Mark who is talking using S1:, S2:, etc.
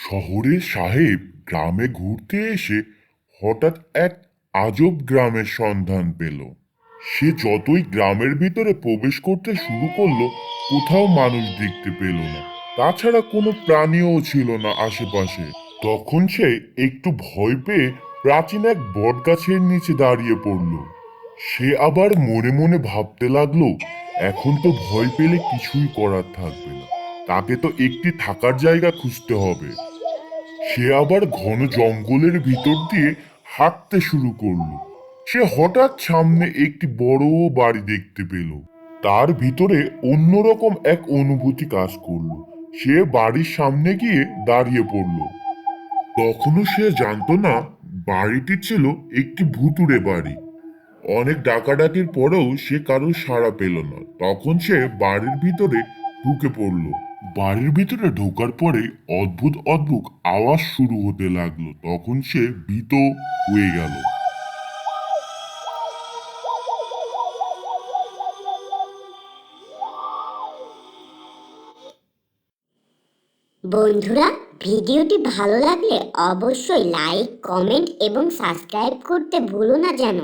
S1: শহরের সাহেব গ্রামে ঘুরতে এসে হঠাৎ এক আজব গ্রামের সন্ধান পেল। সে যতই গ্রামের ভিতরে প্রবেশ করতে শুরু করলো, কোথাও মানুষ দেখতে পেল না। তাছাড়া কোনো প্রাণীও ছিল না আশেপাশে। তখন সে একটু ভয় পেয়ে প্রাচীন এক বটগাছের নিচে দাঁড়িয়ে পড়ল। সে আবার মনে মনে ভাবতে লাগলো, এখন তো ভয় পেলে কিছুই করার থাকবে না, তাকে তো একটি থাকার জায়গা খুঁজতে হবে। সে আবার ঘন জঙ্গলের ভিতর দিয়ে হাঁটতে শুরু করলো। সে হঠাৎ সামনে একটি বড় বাড়ি দেখতে পেল। তার ভিতরে অন্যরকম এক অনুভূতি কাজ করলো। সে বাড়ির সামনে গিয়ে দাঁড়িয়ে পড়ল। তখনও সে জানতো না বাড়িটি ছিল একটি ভুতুড়ে বাড়ি। অনেক ডাকাডাকির পরেও সে কারোর সাড়া পেল না। তখন সে বাড়ির ভিতরে ঢুকে পড়ল। বাড়ির ভিতরে ঢোকার পরে অদ্ভুত অদ্ভুত আওয়াজ শুরু হতে লাগলো। তখন সে ভীত হয়ে গেল।
S2: বন্ধুরা, ভিডিওটি ভালো লাগলে অবশ্যই লাইক, কমেন্ট এবং সাবস্ক্রাইব করতে ভুলো না যেন।